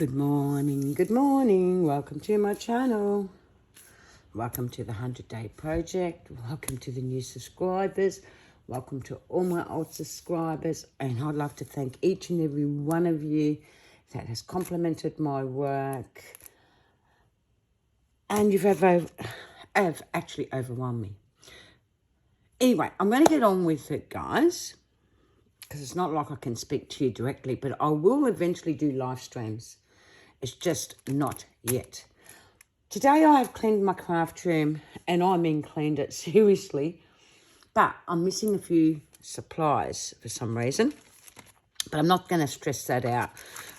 Good morning. Welcome to my channel. Welcome to the 100-Day Project. Welcome to the new subscribers. Welcome to all my old subscribers. And I'd like to thank each and every one of you that has complimented my work. And have actually overwhelmed me. Anyway, I'm going to get on with it, guys, because it's not like I can speak to you directly, but I will eventually do live streams. It's just not yet. Today I have cleaned my craft room, and I mean cleaned it seriously, but I'm missing a few supplies for some reason, but I'm not going to stress that out.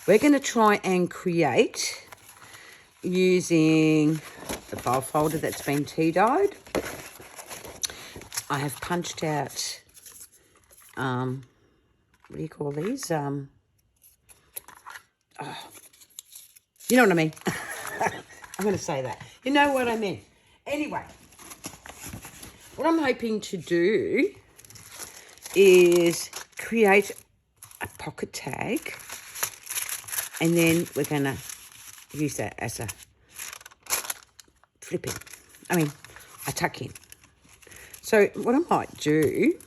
We're going to try and create using the file folder that's been tea-dyed. I have punched out, what do you call these? You know what I mean. I'm going to say that. You know what I mean. Anyway, what I'm hoping to do is create a pocket tag, and then we're going to use that as a a tuck in. So what I might do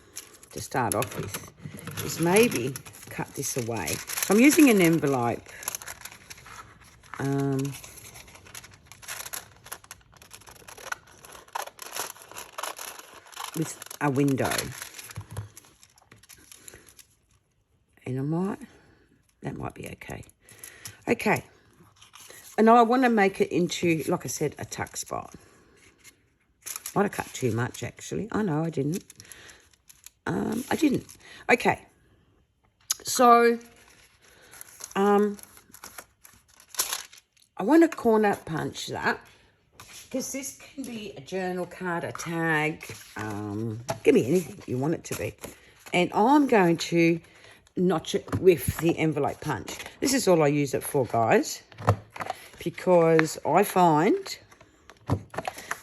to start off with is maybe cut this away. So I'm using an envelope. With a window. And that might be okay. Okay. And I want to make it into, like I said, a tuck spot. Might have cut too much, actually. I know I didn't. I didn't. Okay. So, I want to corner punch that, because this can be a journal card, a tag, give me anything you want it to be. And I'm going to notch it with the envelope punch. This is all I use it for, guys, because I find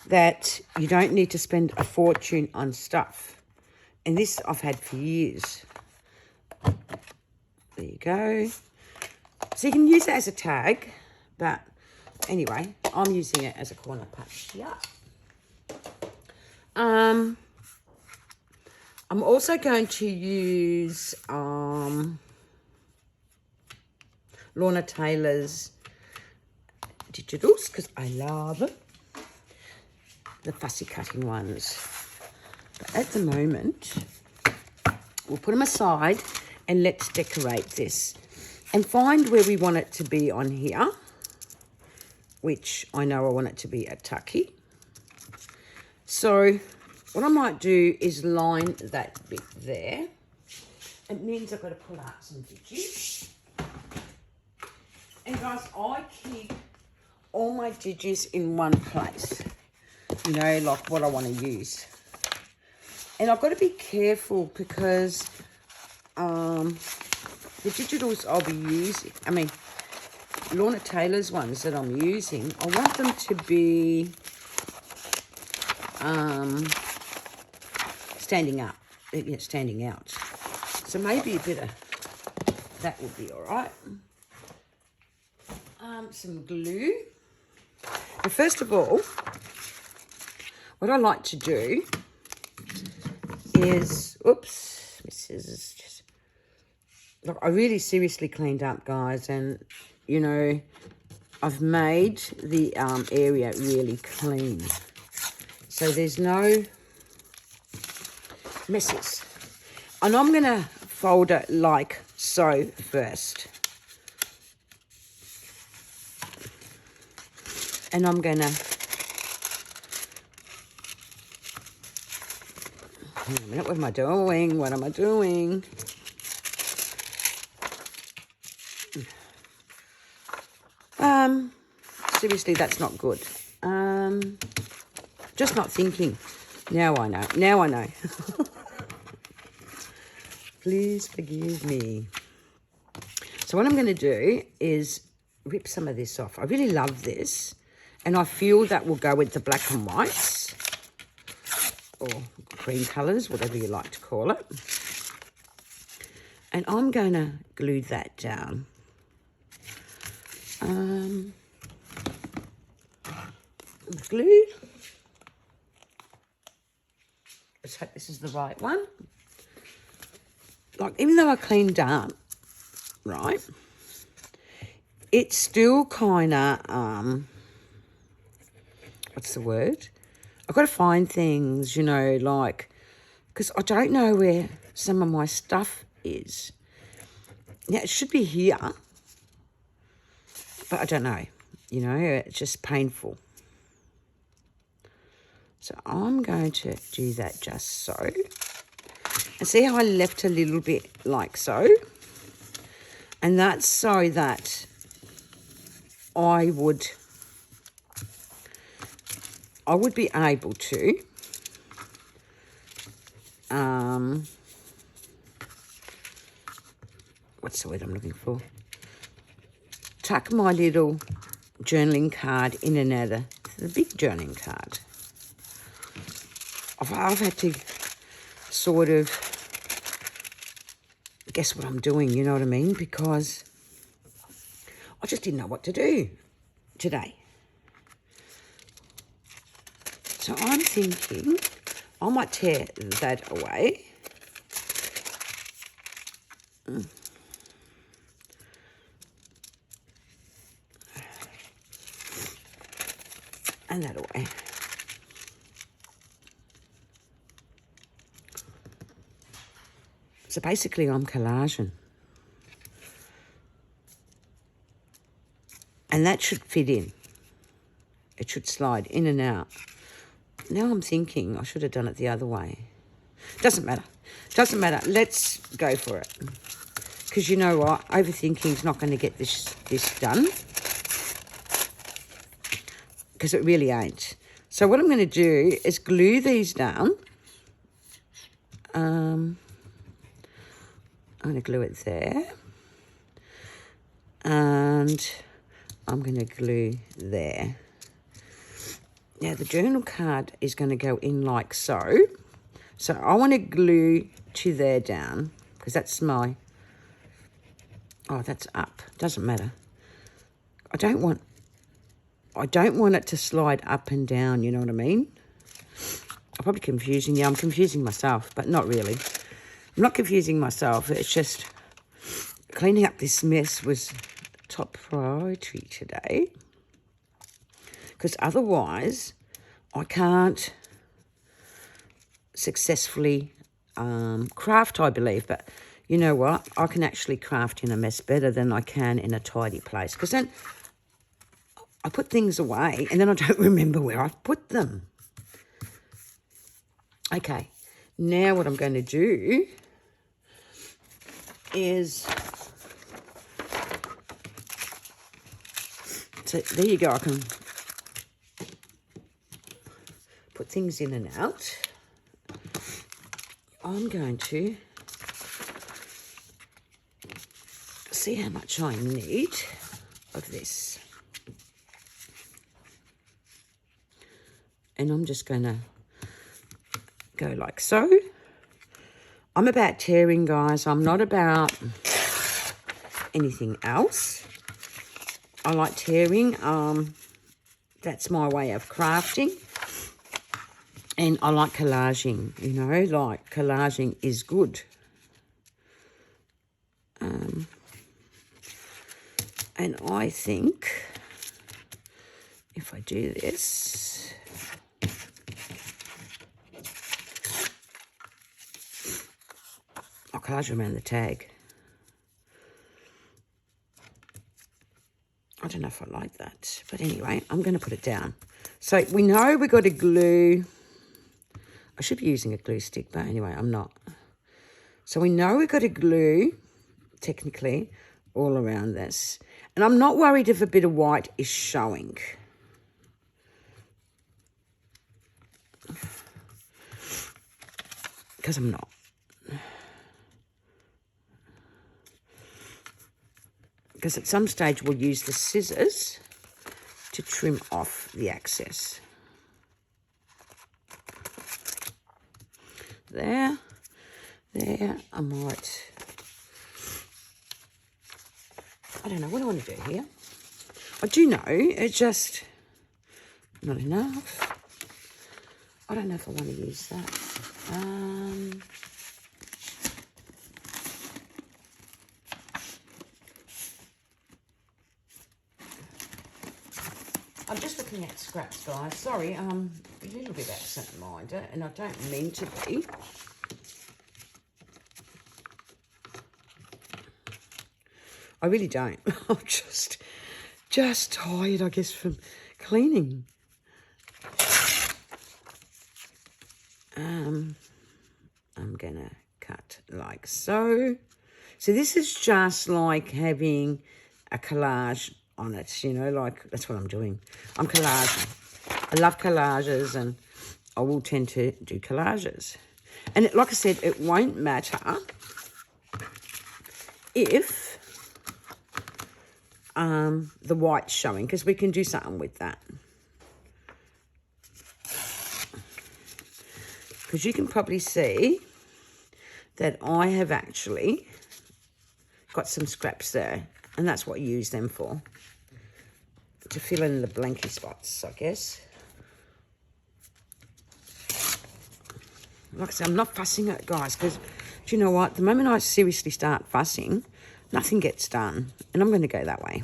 that you don't need to spend a fortune on stuff. And this I've had for years. There you go. So you can use it as a tag, but anyway, I'm using it as a corner punch. Yeah. I'm also going to use Lorna Taylor's digitals, because I love it. The fussy cutting ones. But at the moment, we'll put them aside and let's decorate this and find where we want it to be on here, which I know I want it to be a tucky. So what I might do is line that bit there. It means I've got to pull out some digits. And guys, I keep all my digits in one place. You know, like what I want to use. And I've got to be careful because the digitals I'll be using, Lorna Taylor's ones that I'm using, I want them to be standing up. Yeah, standing out. So maybe a bit of that would be all right. Some glue. But first of all, what I like to do is, oops, my scissors just, look, I really seriously cleaned up, guys, and, you know, I've made the area really clean. So there's no messes. And I'm going to fold it like so first. And I'm going to, hang on a minute, what am I doing? What am I doing? Seriously, that's not good. Just not thinking. Now I know. Now I know. Please forgive me. So what I'm going to do is rip some of this off. I really love this. And I feel that will go with the black and whites. Or cream colours, whatever you like to call it. And I'm going to glue that down. glue. Let's hope this is the right one. Like, even though I cleaned up, right, it's still kind of, what's the word? I've got to find things, you know, like, because I don't know where some of my stuff is. Yeah, it should be here, but I don't know, you know, it's just painful. So I'm going to do that just so. And see how I left a little bit like so? And that's so that I would be able to what's the word I'm looking for? Tuck my little journaling card in and out of the big journaling card. I've had to sort of guess what I'm doing, you know what I mean? Because I just didn't know what to do today. So I'm thinking I might tear that away. And that away. So basically I'm collaging. And that should fit in. It should slide in and out. Now I'm thinking I should have done it the other way. Doesn't matter. Doesn't matter. Let's go for it. Because you know what? Overthinking is not going to get this done. Because it really ain't. So what I'm going to do is glue these down. I'm going to glue it there. And I'm going to glue there. Now the journal card is going to go in like so. So I want to glue to there down. Because that's my... Oh, that's up. Doesn't matter. I don't want it to slide up and down, you know what I mean? I'm probably confusing you. I'm confusing myself, but not really. I'm not confusing myself. It's just cleaning up this mess was top priority today. Because otherwise, I can't successfully craft, I believe. But you know what? I can actually craft in a mess better than I can in a tidy place. Because then I put things away and then I don't remember where I've put them. Okay, now what I'm going to do is... So there you go, I can put things in and out. I'm going to see how much I need of this. And I'm just going to go like so. I'm about tearing, guys. I'm not about anything else. I like tearing. That's my way of crafting. And I like collaging, you know, like collaging is good. And I think if I do this, I'll collage around the tag. I don't know if I like that, but anyway, I'm going to put it down. So we know we've got to glue. I should be using a glue stick, but anyway, I'm not. So we know we've got to glue, technically, all around this. And I'm not worried if a bit of white is showing. Because I'm not. Because at some stage we'll use the scissors to trim off the excess. There, I might, I don't know, what do I want to do here? I do know, it's just not enough. I don't know if I want to use that. I'm just looking at scraps, guys. Sorry, a little bit absent-minded, and I don't mean to be. I really don't. I'm just tired, I guess, from cleaning. I'm gonna cut like so. So this is just like having a collage on it, you know, like that's what I'm doing. I'm collaging. I love collages, and I will tend to do collages. And like I said, it won't matter if the white's showing, because we can do something with that. Because you can probably see that I have actually got some scraps there, and that's what I use them for, to fill in the blanky spots, I guess. Like I said, I'm not fussing it, guys, because do you know what? The moment I seriously start fussing, nothing gets done, and I'm going to go that way.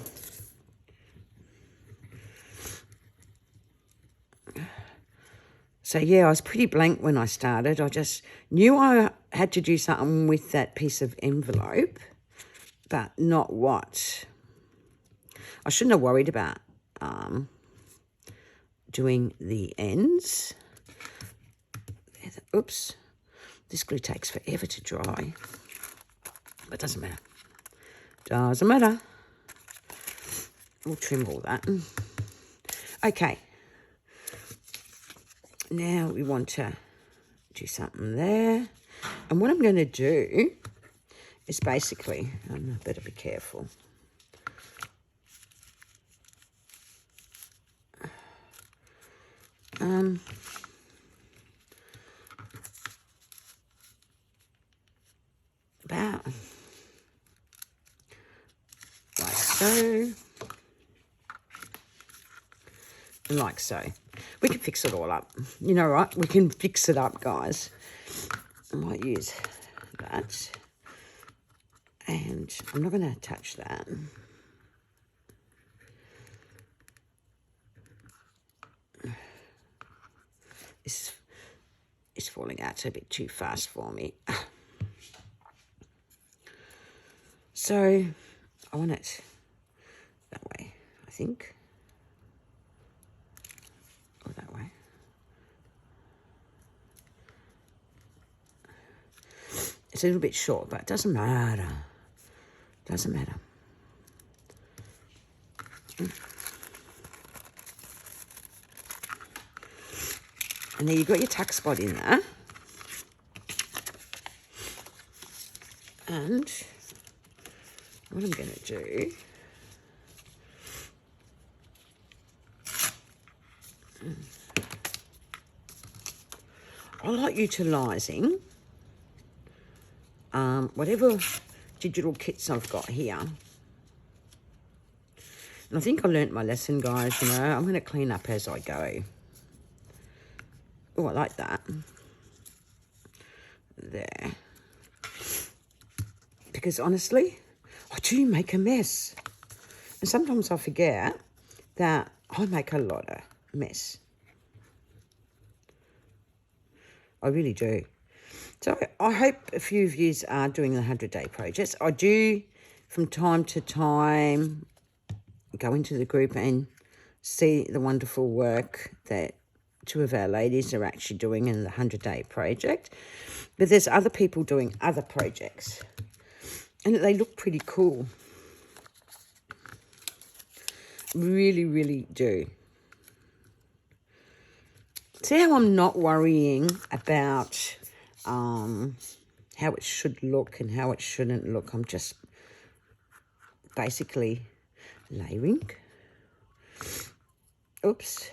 So, yeah, I was pretty blank when I started. I just knew I had to do something with that piece of envelope, but not what. I shouldn't have worried about doing the ends. Oops. This glue takes forever to dry, but it doesn't matter. Doesn't matter. We'll trim all that. Okay. Now we want to do something there. And what I'm going to do is basically, I better be careful. About like so. And like so. We can fix it all up. You know, right? We can fix it up, guys. I might use that. And I'm not going to touch that. This is falling out a bit too fast for me. So, I want it that way, I think. Or that way. It's a little bit short, but it doesn't matter. Doesn't matter. And there you've got your tuck spot in there. And what I'm going to do I like utilising whatever digital kits I've got here. And I think I learnt my lesson, guys, you know. I'm going to clean up as I go. Oh, I like that. There. Because honestly, I do make a mess. And sometimes I forget that I make a lot of mess. I really do. So I hope a few of you are doing the 100-day projects. I do, from time to time, go into the group and see the wonderful work that two of our ladies are actually doing in the 100-day project. But there's other people doing other projects. And they look pretty cool. Really, really do. See how I'm not worrying about how it should look and how it shouldn't look. I'm just basically layering. Oops.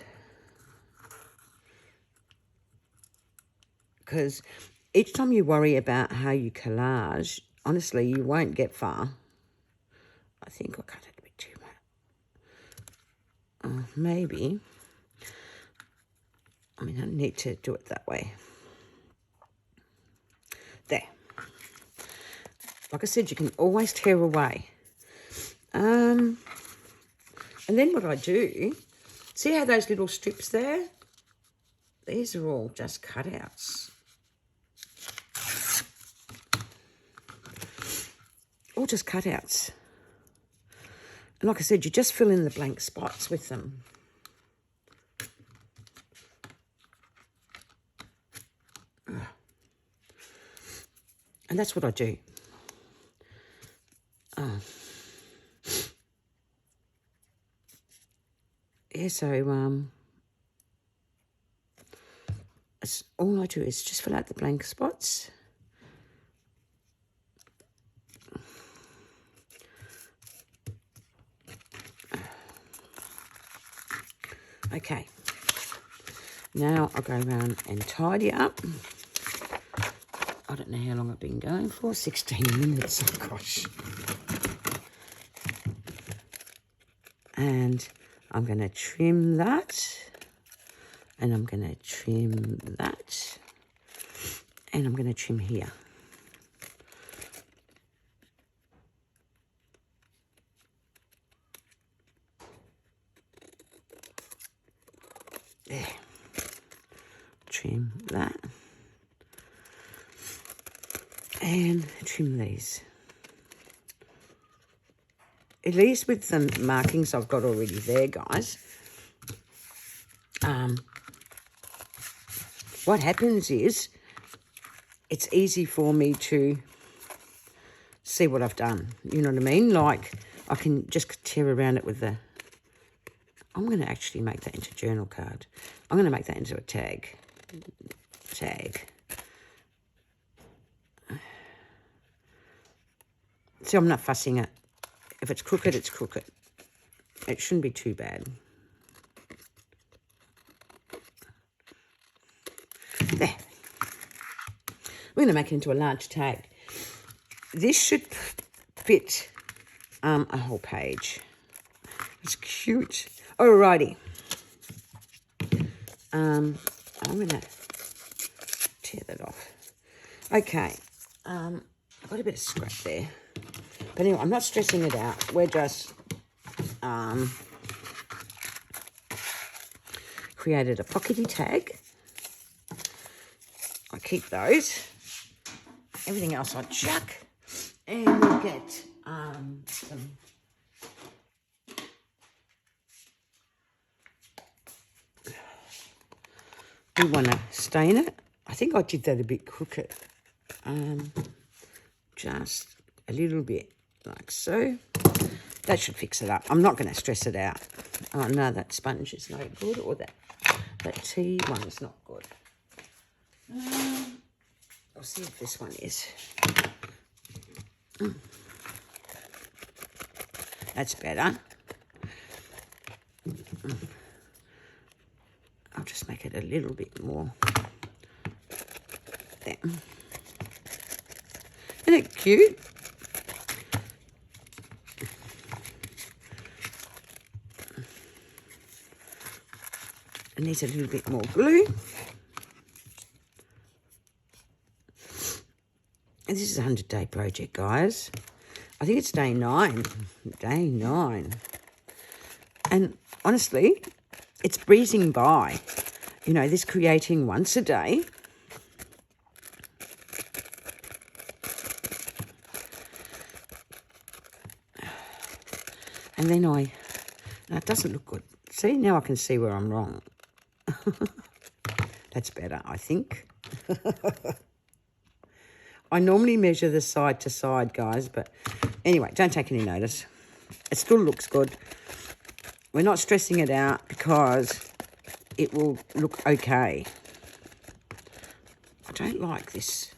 Because each time you worry about how you collage, honestly, you won't get far. I think I cut it a bit too maybe, I mean, I need to do it that way. There. Like I said, you can always tear away. And then what I do, see how those little strips there? These are all just cutouts. All just cutouts. And like I said, you just fill in the blank spots with them. And that's what I do. Yeah, so it's, all I do is just fill out the blank spots. Okay. Now I'll go around and tidy up. I don't know how long I've been going for. 16 minutes, oh gosh. And I'm going to trim that. And I'm going to trim that. And I'm going to trim here. There. Trim that. And trim these. At least with the markings I've got already there, guys. What happens is it's easy for me to see what I've done. You know what I mean? Like I can just tear around it with the... I'm going to actually make that into a journal card. I'm going to make that into a tag. Tag. See, I'm not fussing it. If it's crooked, it's crooked. It shouldn't be too bad. There. We're going to make it into a large tag. This should fit a whole page. It's cute. Alrighty. I'm going to tear that off. Okay. I've got a bit of scrap there. But anyway, I'm not stressing it out. We're just created a pockety tag. I keep those. Everything else I chuck. And we'll get some... We want to stain it. I think I did that a bit crooked. Just a little bit like so. That should fix it up. I'm not going to stress it out. Oh no, that sponge is no good, or that tea one is not good. I'll see if this one is. That's better. I'll just make it a little bit more. There. Isn't it cute? It needs a little bit more glue. And this is a 100-day project, guys. I think it's day 9. Day 9. And honestly, it's breezing by. You know, this creating once a day. And then no, it doesn't look good. See, now I can see where I'm wrong. That's better, I think. I normally measure the side to side, guys, but anyway, don't take any notice. It still looks good. We're not stressing it out because it will look okay. I don't like this.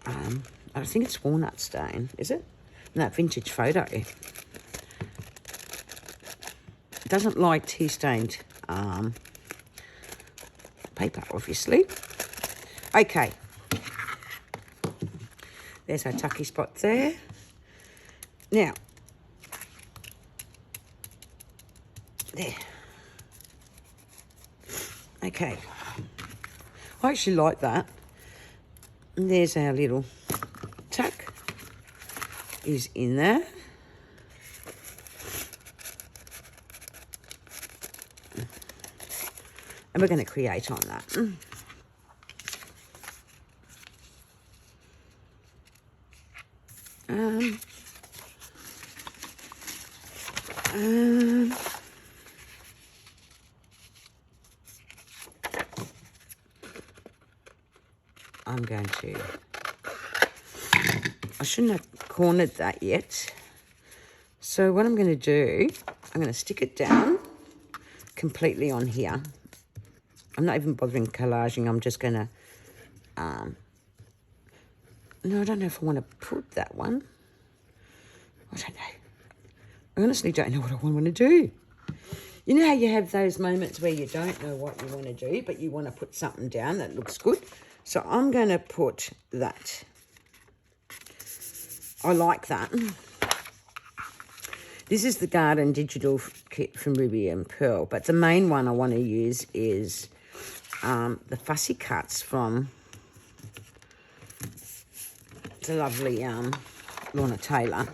I think it's walnut stain, is it? No, vintage photo. It doesn't like tea-stained paper, obviously. Okay. There's our tucky spot there. Now, There. Okay. I actually like that. And there's our little tuck is in there. And we're going to create on that. I'm going to, I shouldn't have cornered that yet. So what I'm going to do, I'm going to stick it down completely on here. I'm not even bothering collaging. I'm just going to, no, I don't know if I want to put that one. I don't know. I honestly don't know what I want to do. You know how you have those moments where you don't know what you want to do, but you want to put something down that looks good? So I'm going to put that. I like that. This is the Garden Digital Kit from Ruby and Pearl, but the main one I want to use is the Fussy Cuts from the lovely Lorna Taylor.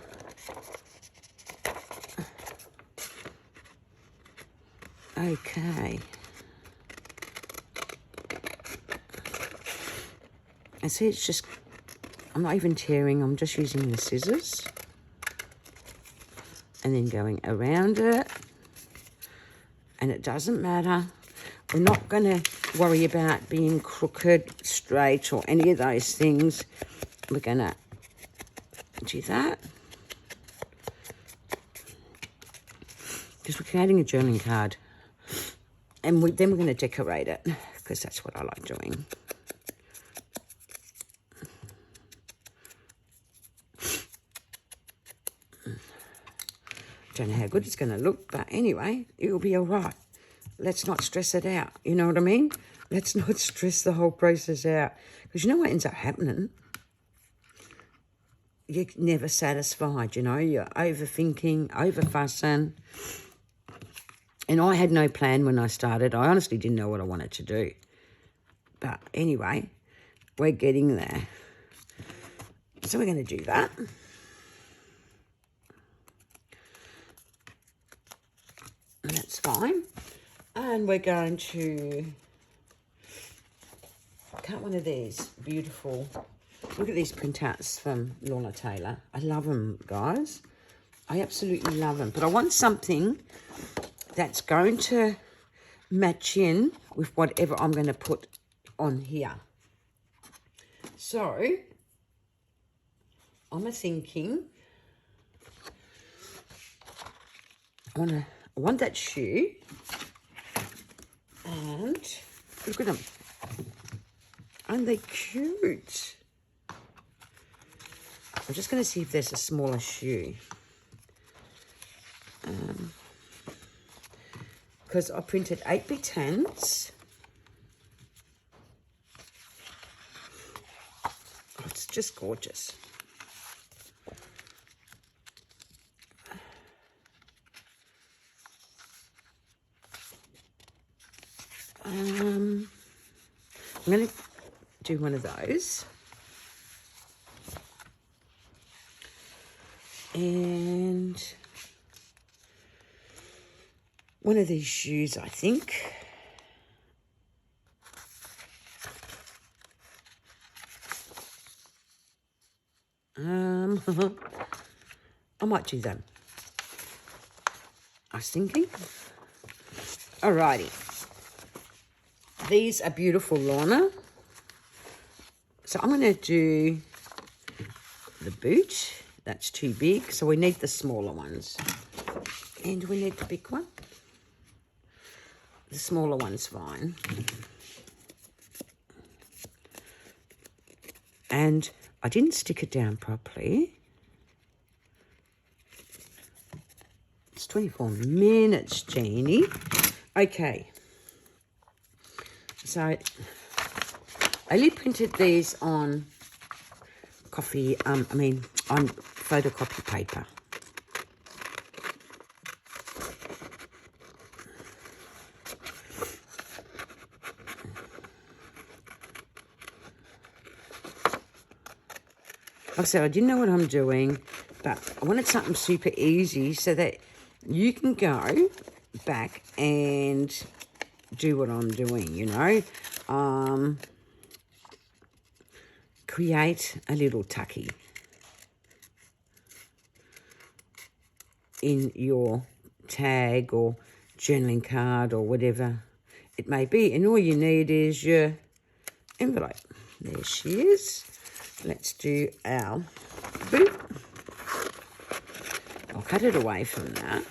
Okay. And see, it's just, I'm not even tearing, I'm just using the scissors. And then going around it. And it doesn't matter. We're not going to worry about being crooked, straight, or any of those things. We're going to do that. Because we're creating a journaling card. And then we're going to decorate it, because that's what I like doing. Don't know how good it's going to look, but anyway, it'll be all right. Let's not stress it out. You know what I mean? Let's not stress the whole process out. Because you know what ends up happening? You're never satisfied, you know. You're overthinking, overfussing. And I had no plan when I started. I honestly didn't know what I wanted to do. But anyway, we're getting there. So we're going to do that. And that's fine. And we're going to cut one of these beautiful, look at these printouts from Lorna Taylor. I love them, guys. I absolutely love them. But I want something that's going to match in with whatever I'm going to put on here. So, I'm thinking, I want that shoe, and look at them. Aren't they cute? I'm just going to see if there's a smaller shoe. Because I printed 8x10s. Oh, it's just gorgeous. I'm going to do one of those. And one of these shoes, I think. I might do them. I was thinking. Alrighty. These are beautiful, Lorna. So I'm going to do the boot. That's too big, so we need the smaller ones. And we need the big one. The smaller one's fine. And I didn't stick it down properly. It's 24 minutes, Jeannie. Okay. So I only printed these on on photocopy paper. Like I said, I didn't know what I'm doing, but I wanted something super easy so that you can go back and do what I'm doing, you know. Create a little tucky in your tag or journaling card or whatever it may be. And all you need is your envelope. There she is. Let's do our boop. I'll cut it away from that.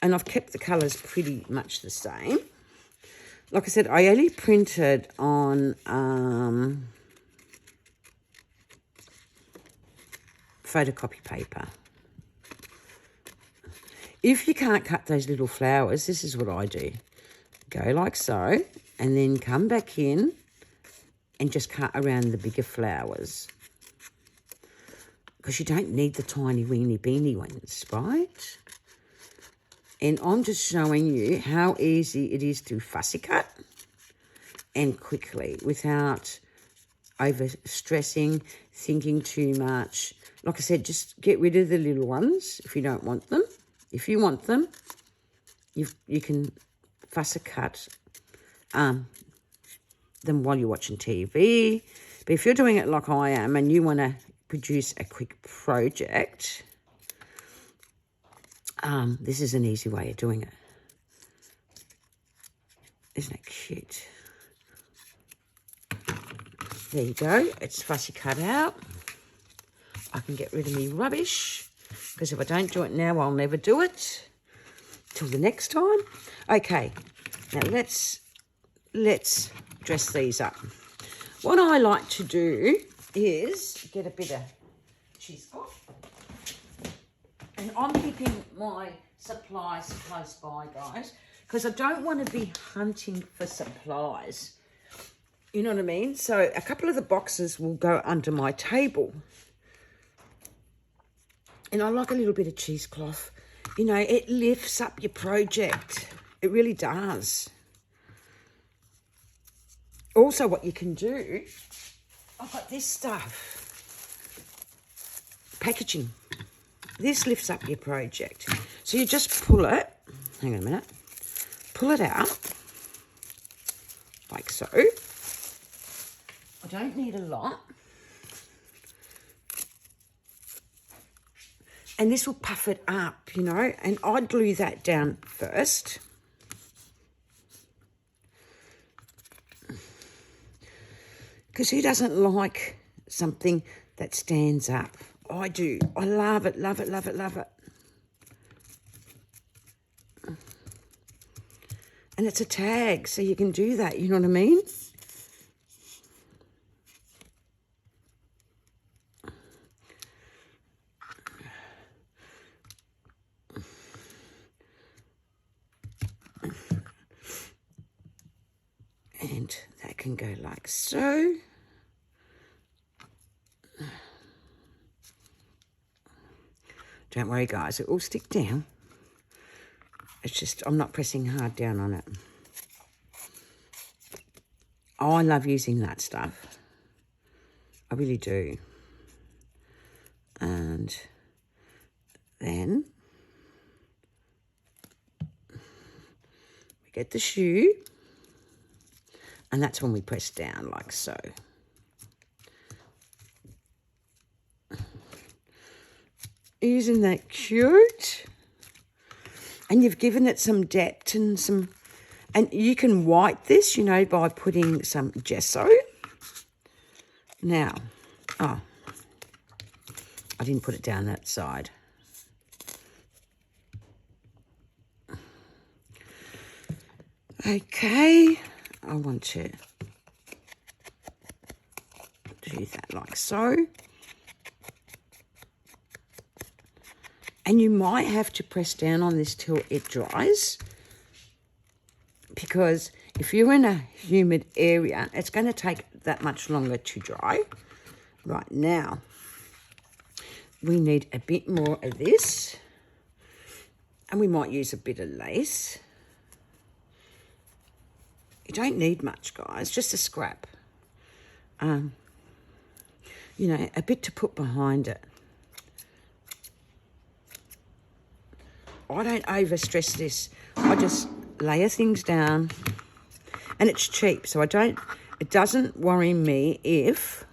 And I've kept the colours pretty much the same. Like I said, I only printed on photocopy paper. If you can't cut those little flowers, this is what I do. Go like so, and then come back in and just cut around the bigger flowers. Because you don't need the tiny weeny beanie ones, right? And I'm just showing you how easy it is to fussy cut and quickly without over-stressing, thinking too much. Like I said, just get rid of the little ones if you don't want them. If you want them, you can fussy cut them while you're watching TV. But if you're doing it like I am and you want to produce a quick project, this is an easy way of doing it. Isn't it cute? There you go. It's fussy cut out. I can get rid of me rubbish, because if I don't do it now, I'll never do it till the next time. Okay, now let's dress these up. What I like to do is get a bit of cheesecloth, and I'm keeping my supplies close by, guys, because I don't want to be hunting for supplies. You know what I mean? So a couple of the boxes will go under my table. And I like a little bit of cheesecloth. You know, it lifts up your project. It really does. Also, what you can do, I've got this stuff. Packaging. This lifts up your project. So you just pull it. Hang on a minute. Pull it out. Like so. I don't need a lot. And this will puff it up, you know. And I'd glue that down first. Because who doesn't like something that stands up? I do. I love it, love it, love it, love it. And it's a tag, so you can do that, you know what I mean? And that can go like so. Don't worry, guys, it will stick down. It's just, I'm not pressing hard down on it. Oh, I love using that stuff. I really do. And then we get the shoe. And that's when we press down like so. Isn't that cute? And you've given it some depth and some... And you can white this, you know, by putting some gesso. Now, oh, I didn't put it down that side. Okay, I want to do that like so. And you might have to press down on this till it dries, because if you're in a humid area, it's going to take that much longer to dry. Right, now, we need a bit more of this, and we might use a bit of lace. You don't need much, guys, just a scrap. you know, a bit to put behind it. I don't overstress this. I just layer things down, and it's cheap, so it doesn't worry me if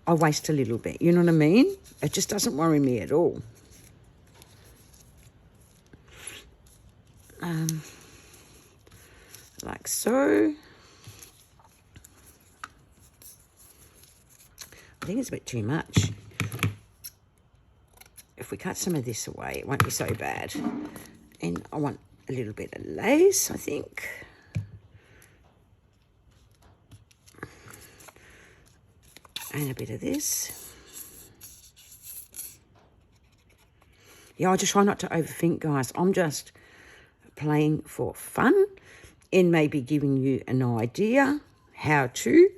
I waste a little bit. You know what I mean? It just doesn't worry me at all. Like so. I think it's a bit too much. If we cut some of this away, it won't be so bad. And I want a little bit of lace, I think. And a bit of this. Yeah, I just try not to overthink, guys. I'm just playing for fun and maybe giving you an idea how to.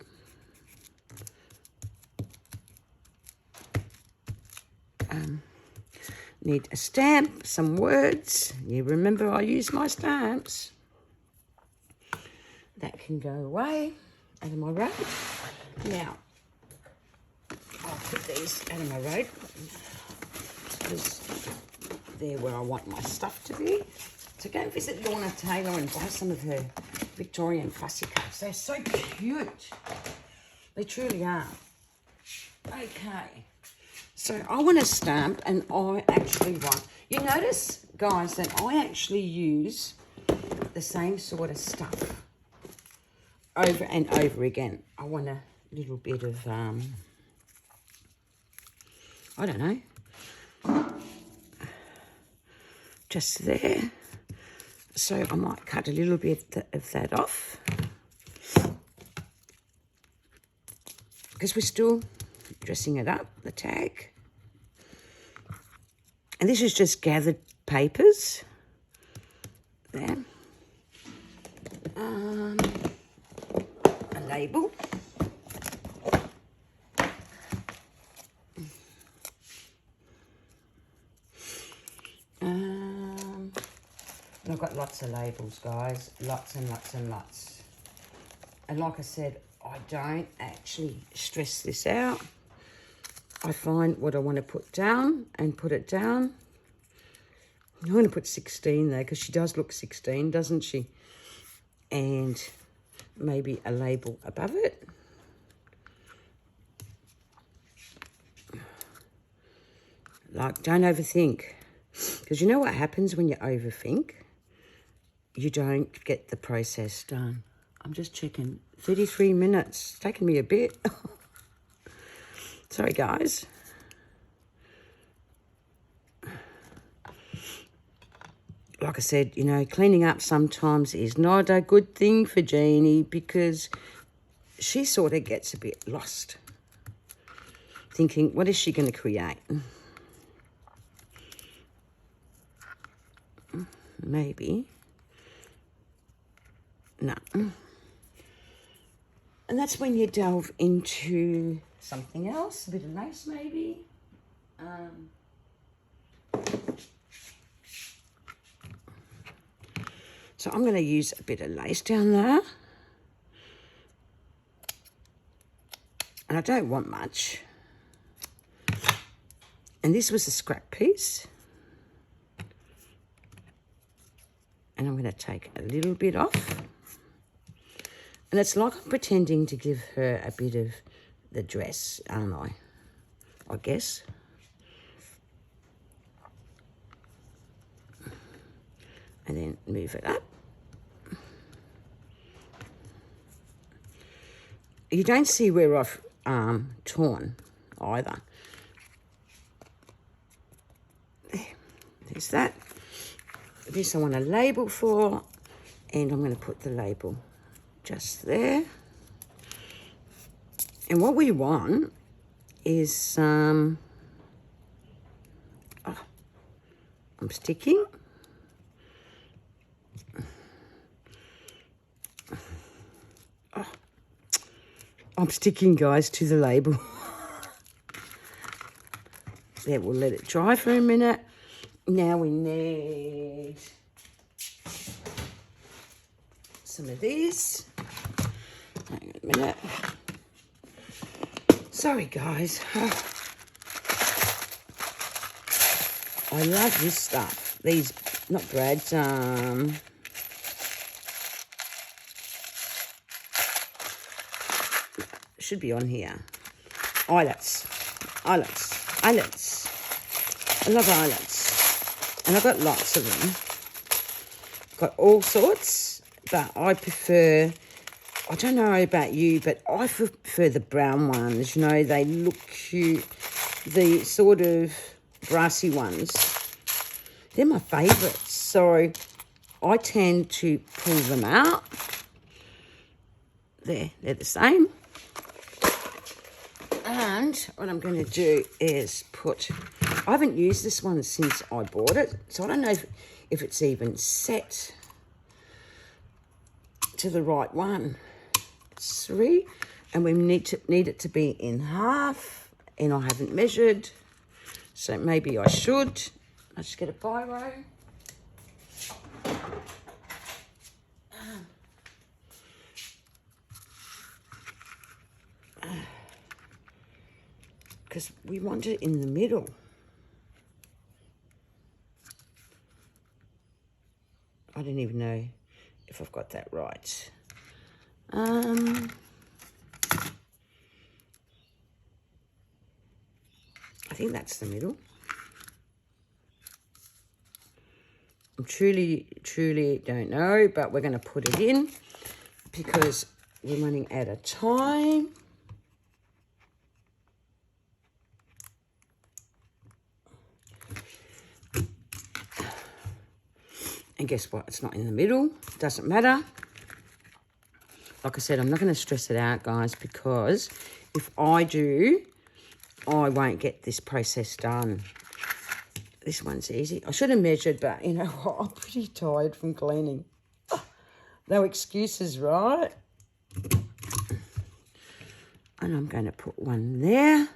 Need a stamp, some words. You remember I use my stamps. That can go away out of my road. Now, I'll put these out of my road because they're where I want my stuff to be. So go and visit Lorna Taylor and buy some of her Victorian fussy cups. They're so cute. They truly are. Okay. So I want a stamp, and I actually want... You notice, guys, that I actually use the same sort of stuff over and over again. I want a little bit of, I don't know, just there. So I might cut a little bit of that off because we're still dressing it up, the tag. And this is just gathered papers. There. A label. And I've got lots of labels, guys. Lots and lots and lots. And like I said, I don't actually stress this out. I find what I want to put down and put it down. I'm going to put 16 there because she does look 16, doesn't she? And maybe a label above it. Like, don't overthink. Because you know what happens when you overthink? You don't get the process done. I'm just checking. 33 minutes. It's taken me a bit. Sorry, guys. Like I said, you know, cleaning up sometimes is not a good thing for Jeannie because she sort of gets a bit lost, thinking, what is she going to create? Maybe. No. And that's when you delve into something else, a bit of lace maybe. So I'm going to use a bit of lace down there. And I don't want much. And this was a scrap piece. And I'm going to take a little bit off. And it's like I'm pretending to give her a bit of the dress, aren't I guess. And then move it up. You don't see where I've torn either. There's that. This I want a label for, and I'm going to put the label just there. And what we want is, oh, I'm sticking. Oh, I'm sticking, guys, to the label. There, we'll let it dry for a minute. Now we need some of these. Hang on a minute. Sorry, guys. I love this stuff. These, not brads, should be on here. Eyelets. I love eyelets. And I've got lots of them. Got all sorts, but I prefer, I don't know about you, but I prefer the brown ones. You know, they look cute. The sort of brassy ones, they're my favourites. So I tend to pull them out. They're the same. And what I'm going to do is put, I haven't used this one since I bought it, so I don't know if it's even set to the right one. 3, and we need it to be in half, and I haven't measured, so maybe I should. I'll just get a biro. Because we want it in the middle. I don't even know if I've got that right. I think that's the middle. I truly don't know, but we're going to put it in because we're running out of time. And guess what? It's not in the middle. Doesn't matter. Like I said, I'm not going to stress it out, guys, because if I do, I won't get this process done. This one's easy. I should have measured, but you know what? I'm pretty tired from cleaning. No excuses, right? And I'm going to put one there.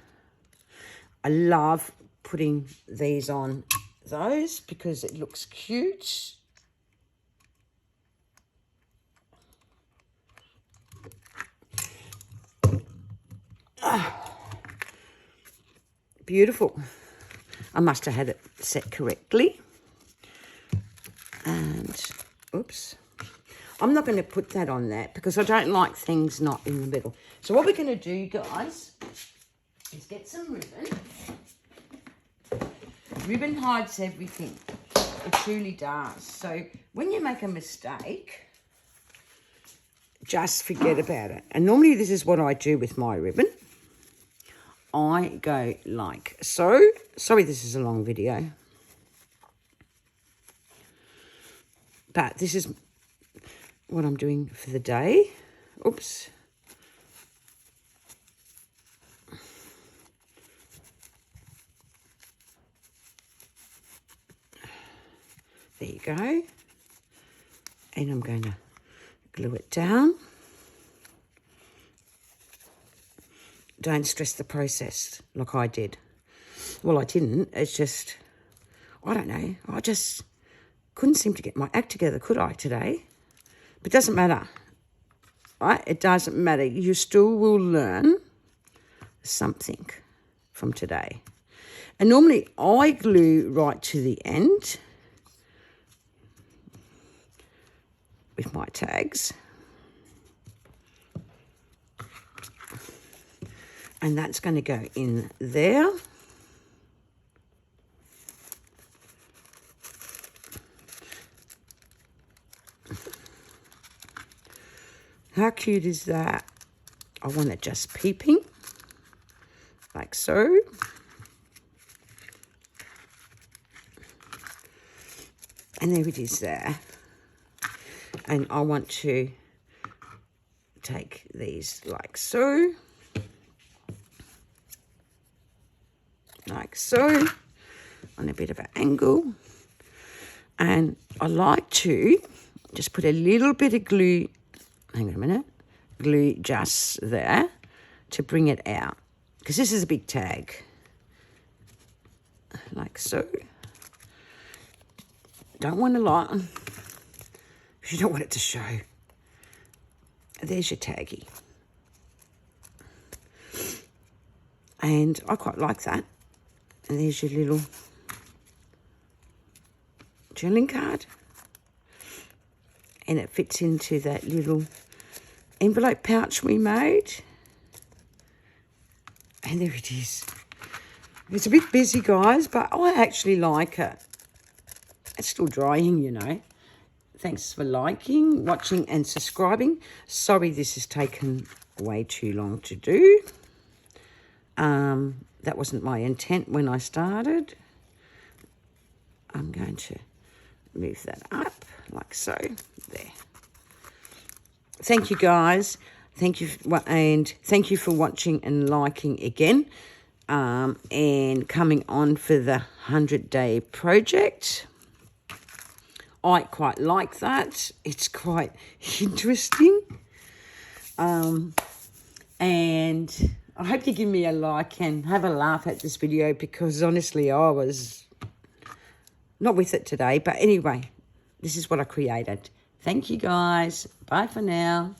I love putting these on those because it looks cute. Beautiful. I must have had it set correctly. And, oops. I'm not going to put that on that because I don't like things not in the middle. So what we're going to do, guys, is get some ribbon. Ribbon hides everything. It truly does. So when you make a mistake, just forget about it. And normally this is what I do with my ribbon. I go like so. Sorry, this is a long video. But this is what I'm doing for the day. Oops. There you go. And I'm going to glue it down. Don't stress the process like I did. Well, I didn't. It's just, I don't know. I just couldn't seem to get my act together, could I, today? But it doesn't matter, right? It doesn't matter. You still will learn something from today. And normally I glue right to the end with my tags. And that's going to go in there. How cute is that? I want it just peeping, like so. And there it is there. And I want to take these like so. Like so, on a bit of an angle. And I like to just put a little bit of glue, hang on a minute, glue just there to bring it out. Because this is a big tag. Like so. Don't want a lot. You don't want it to show. There's your taggy. And I quite like that. And there's your little journaling card. And it fits into that little envelope pouch we made. And there it is. It's a bit busy, guys, but I actually like it. It's still drying, you know. Thanks for liking, watching, and subscribing. Sorry this has taken way too long to do. That wasn't my intent when I started. I'm going to move that up like so. There. Thank you, guys. Thank you, and thank you for watching and liking again. And coming on for the 100-day project. I quite like that. It's quite interesting. And I hope you give me a like and have a laugh at this video, because honestly I was not with it today. But anyway, this is what I created. Thank you, guys. Bye for now.